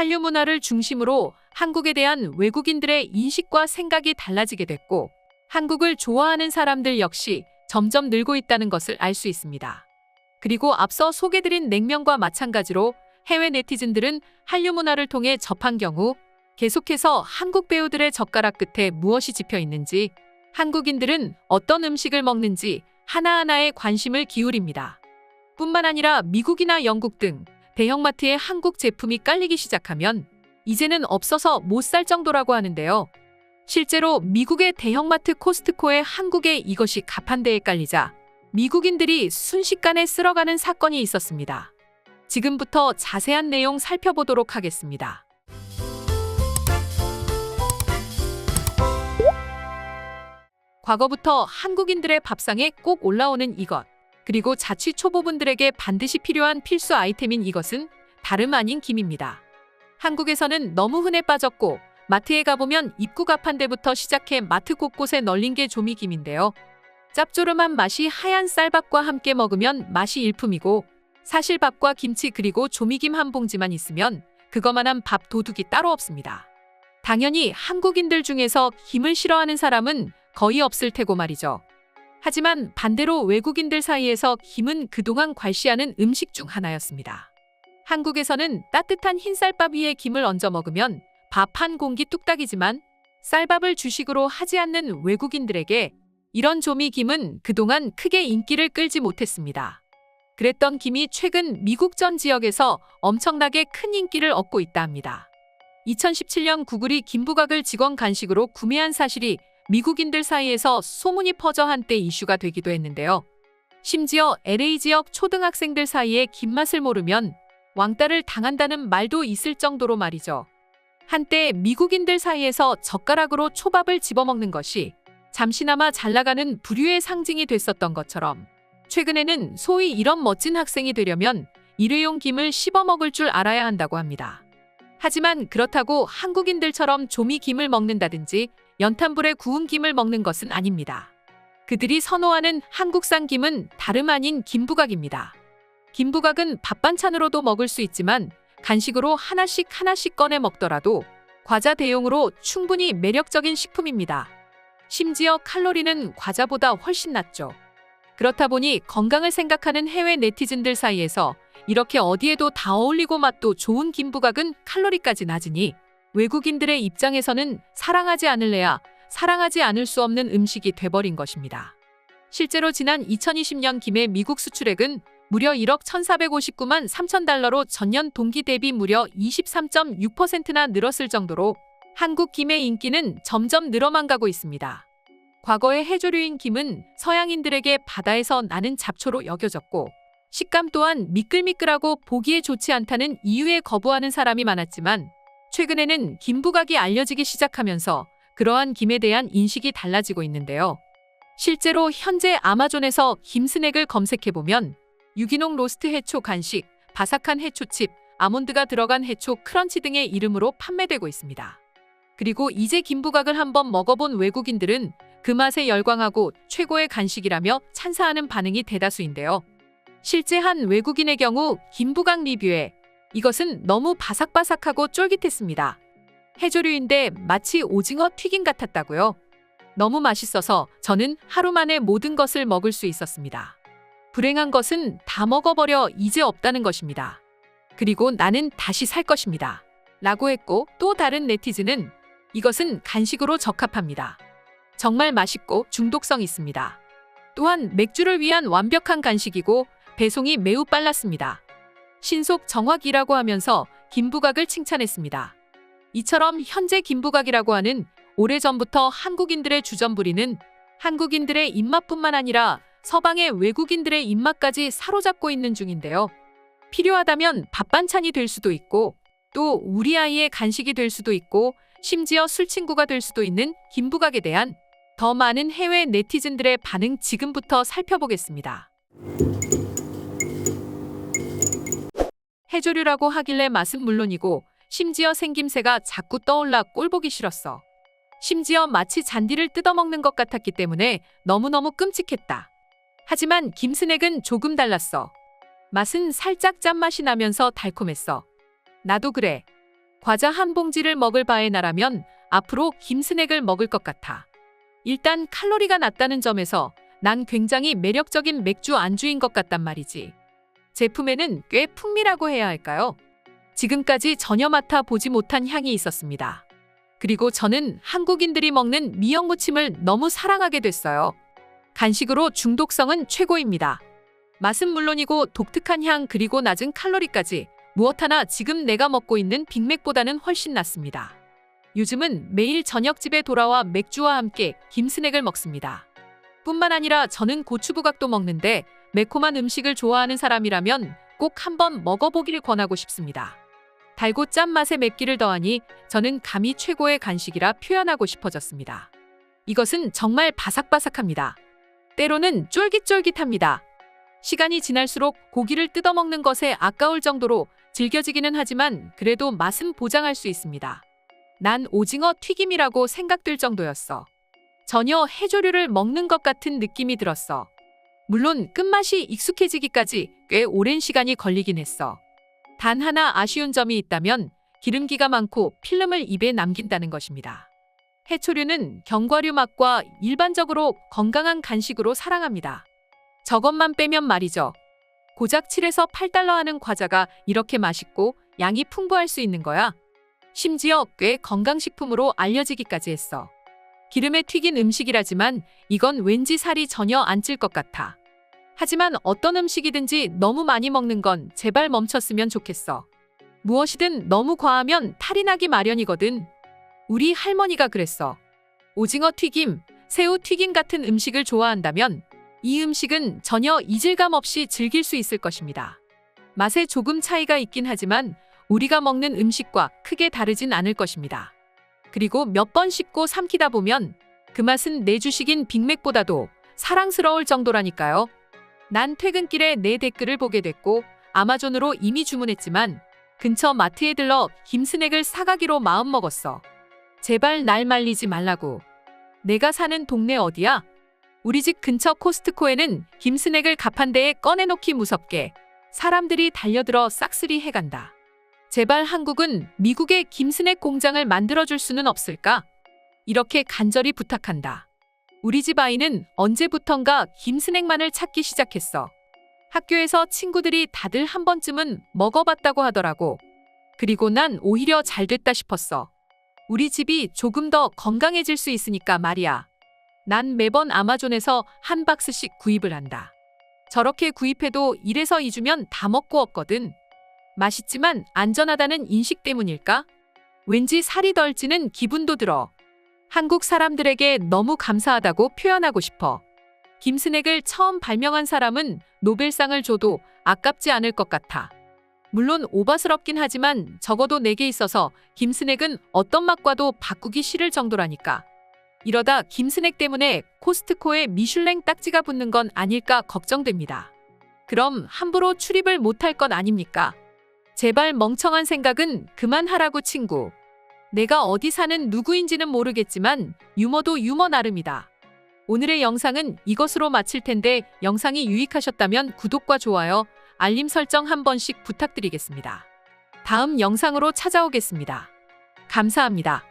한류 문화를 중심으로 한국에 대한 외국인들의 인식과 생각이 달라지게 됐고, 한국을 좋아하는 사람들 역시 점점 늘고 있다는 것을 알 수 있습니다. 그리고 앞서 소개드린 냉면과 마찬가지로 해외 네티즌들은 한류 문화를 통해 접한 경우 계속해서 한국 배우들의 젓가락 끝에 무엇이 집혀 있는지, 한국인들은 어떤 음식을 먹는지 하나하나에 관심을 기울입니다. 뿐만 아니라 미국이나 영국 등 대형마트에 한국 제품이 깔리기 시작하면 이제는 없어서 못 살 정도라고 하는데요. 실제로 미국의 대형마트 코스트코에 한국에 이것이 가판대에 깔리자 미국인들이 순식간에 쓸어가는 사건이 있었습니다. 지금부터 자세한 내용 살펴보도록 하겠습니다. 과거부터 한국인들의 밥상에 꼭 올라오는 이것, 그리고 자취 초보분들에게 반드시 필요한 필수 아이템인 이것은 다름 아닌 김입니다. 한국에서는 너무 흔해 빠졌고 마트에 가보면 입구 가판대부터 시작해 마트 곳곳에 널린 게 조미김인데요. 짭조름한 맛이 하얀 쌀밥과 함께 먹으면 맛이 일품이고, 사실 밥과 김치 그리고 조미김 한 봉지만 있으면 그거만한 밥 도둑이 따로 없습니다. 당연히 한국인들 중에서 김을 싫어하는 사람은 거의 없을 테고 말이죠. 하지만 반대로 외국인들 사이에서 김은 그동안 괄시하는 음식 중 하나였습니다. 한국에서는 따뜻한 흰쌀밥 위에 김을 얹어 먹으면 밥 한 공기 뚝딱이지만, 쌀밥을 주식으로 하지 않는 외국인들에게 이런 조미김은 그동안 크게 인기를 끌지 못했습니다. 그랬던 김이 최근 미국 전 지역에서 엄청나게 큰 인기를 얻고 있다 합니다. 2017년 구글이 김부각을 직원 간식으로 구매한 사실이 미국인들 사이에서 소문이 퍼져 한때 이슈가 되기도 했는데요. 심지어 LA 지역 초등학생들 사이에 김맛을 모르면 왕따를 당한다는 말도 있을 정도로 말이죠. 한때 미국인들 사이에서 젓가락으로 초밥을 집어먹는 것이 잠시나마 잘나가는 부류의 상징이 됐었던 것처럼, 최근에는 소위 이런 멋진 학생이 되려면 일회용 김을 씹어먹을 줄 알아야 한다고 합니다. 하지만 그렇다고 한국인들처럼 조미김을 먹는다든지 연탄불에 구운 김을 먹는 것은 아닙니다. 그들이 선호하는 한국산 김은 다름 아닌 김부각입니다. 김부각은 밥 반찬으로도 먹을 수 있지만 간식으로 하나씩 꺼내 먹더라도 과자 대용으로 충분히 매력적인 식품입니다. 심지어 칼로리는 과자보다 훨씬 낮죠. 그렇다 보니 건강을 생각하는 해외 네티즌들 사이에서 이렇게 어디에도 다 어울리고 맛도 좋은 김부각은 칼로리까지 낮으니 외국인들의 입장에서는 사랑하지 않을래야 사랑하지 않을 수 없는 음식이 돼버린 것입니다. 실제로 지난 2020년 김의 미국 수출액은 무려 1억 1,459만 3천 달러로 전년 동기 대비 무려 23.6%나 늘었을 정도로 한국 김의 인기는 점점 늘어만 가고 있습니다. 과거의 해조류인 김은 서양인들에게 바다에서 나는 잡초로 여겨졌고, 식감 또한 미끌미끌하고 보기에 좋지 않다는 이유에 거부하는 사람이 많았지만, 최근에는 김부각이 알려지기 시작하면서 그러한 김에 대한 인식이 달라지고 있는데요. 실제로 현재 아마존에서 김 스낵을 검색해보면 유기농 로스트 해초 간식, 바삭한 해초칩, 아몬드가 들어간 해초 크런치 등의 이름으로 판매되고 있습니다. 그리고 이제 김부각을 한번 먹어본 외국인들은 그 맛에 열광하고 최고의 간식이라며 찬사하는 반응이 대다수인데요. 실제 한 외국인의 경우 김부각 리뷰에 이것은 너무 바삭바삭하고 쫄깃했습니다. 해조류인데 마치 오징어 튀김 같았다고요. 너무 맛있어서 저는 하루 만에 모든 것을 먹을 수 있었습니다. 불행한 것은 다 먹어버려 이제 없다는 것입니다. 그리고 나는 다시 살 것입니다. 라고 했고, 또 다른 네티즌은 이것은 간식으로 적합합니다. 정말 맛있고 중독성 있습니다. 또한 맥주를 위한 완벽한 간식이고 배송이 매우 빨랐습니다. 신속 정확이라고 하면서 김부각을 칭찬했습니다. 이처럼 현재 김부각이라고 하는 오래전부터 한국인들의 주전부리는 한국인들의 입맛뿐만 아니라 서방의 외국인들의 입맛까지 사로잡고 있는 중인데요. 필요하다면 밥 반찬이 될 수도 있고, 또 우리 아이의 간식이 될 수도 있고, 심지어 술친구가 될 수도 있는 김부각에 대한 더 많은 해외 네티즌들의 반응 지금부터 살펴보겠습니다. 해조류라고 하길래 맛은 물론이고 심지어 생김새가 자꾸 떠올라 꼴보기 싫었어. 심지어 마치 잔디를 뜯어먹는 것 같았기 때문에 너무너무 끔찍했다. 하지만 김 스낵은 조금 달랐어. 맛은 살짝 짠맛이 나면서 달콤했어. 나도 그래. 과자 한 봉지를 먹을 바에 나라면 앞으로 김스낵을 먹을 것 같아. 일단 칼로리가 낮다는 점에서 난 굉장히 매력적인 맥주 안주인 것 같단 말이지. 제품에는 꽤 풍미라고 해야 할까요? 지금까지 전혀 맡아보지 못한 향이 있었습니다. 그리고 저는 한국인들이 먹는 미역 무침을 너무 사랑하게 됐어요. 간식으로 중독성은 최고입니다. 맛은 물론이고 독특한 향 그리고 낮은 칼로리까지 무엇 하나 지금 내가 먹고 있는 빅맥보다는 훨씬 낫습니다. 요즘은 매일 저녁집에 돌아와 맥주와 함께 김스낵을 먹습니다. 뿐만 아니라 저는 고추부각도 먹는데 매콤한 음식을 좋아하는 사람이라면 꼭 한번 먹어보기를 권하고 싶습니다. 달고 짠맛에 맵기를 더하니 저는 감이 최고의 간식이라 표현하고 싶어졌습니다. 이것은 정말 바삭바삭합니다. 때로는 쫄깃쫄깃합니다. 시간이 지날수록 고기를 뜯어먹는 것에 아까울 정도로 질겨지기는 하지만 그래도 맛은 보장할 수 있습니다. 난 오징어 튀김이라고 생각될 정도였어. 전혀 해조류를 먹는 것 같은 느낌이 들었어. 물론 끝맛이 익숙해지기까지 꽤 오랜 시간이 걸리긴 했어. 단 하나 아쉬운 점이 있다면 기름기가 많고 필름을 입에 남긴다는 것입니다. 해초류는 견과류 맛과 일반적으로 건강한 간식으로 사랑합니다. 저것만 빼면 말이죠. 고작 7에서 8달러 하는 과자가 이렇게 맛있고 양이 풍부할 수 있는 거야. 심지어 꽤 건강식품으로 알려지기까지 했어. 기름에 튀긴 음식이라지만 이건 왠지 살이 전혀 안 찔 것 같아. 하지만 어떤 음식이든지 너무 많이 먹는 건 제발 멈췄으면 좋겠어. 무엇이든 너무 과하면 탈이 나기 마련이거든. 우리 할머니가 그랬어. 오징어 튀김, 새우 튀김 같은 음식을 좋아한다면 이 음식은 전혀 이질감 없이 즐길 수 있을 것입니다. 맛에 조금 차이가 있긴 하지만 우리가 먹는 음식과 크게 다르진 않을 것입니다. 그리고 몇 번 씹고 삼키다 보면 그 맛은 내 주식인 빅맥보다도 사랑스러울 정도라니까요. 난 퇴근길에 내 댓글을 보게 됐고 아마존으로 이미 주문했지만 근처 마트에 들러 김스낵을 사가기로 마음먹었어. 제발 날 말리지 말라고. 내가 사는 동네 어디야? 우리 집 근처 코스트코에는 김스낵을 가판대에 꺼내놓기 무섭게 사람들이 달려들어 싹쓸이 해간다. 제발 한국은 미국의 김스낵 공장을 만들어줄 수는 없을까? 이렇게 간절히 부탁한다. 우리 집 아이는 언제부턴가 김스낵만을 찾기 시작했어. 학교에서 친구들이 다들 한 번쯤은 먹어봤다고 하더라고. 그리고 난 오히려 잘 됐다 싶었어. 우리 집이 조금 더 건강해질 수 있으니까 말이야. 난 매번 아마존에서 한 박스씩 구입을 한다. 저렇게 구입해도 1에서 2주면 다 먹고 없거든. 맛있지만 안전하다는 인식 때문일까? 왠지 살이 덜 찌는 기분도 들어. 한국 사람들에게 너무 감사하다고 표현하고 싶어. 김스낵을 처음 발명한 사람은 노벨상을 줘도 아깝지 않을 것 같아. 물론 오바스럽긴 하지만 적어도 내게 있어서 김스낵은 어떤 맛과도 바꾸기 싫을 정도라니까. 이러다 김스낵 때문에 코스트코에 미슐랭 딱지가 붙는 건 아닐까 걱정됩니다. 그럼 함부로 출입을 못할 건 아닙니까? 제발 멍청한 생각은 그만하라고 친구. 내가 어디 사는 누구인지는 모르겠지만 유머도 유머 나름이다. 오늘의 영상은 이것으로 마칠 텐데 영상이 유익하셨다면 구독과 좋아요, 알림 설정 한 번씩 부탁드리겠습니다. 다음 영상으로 찾아오겠습니다. 감사합니다.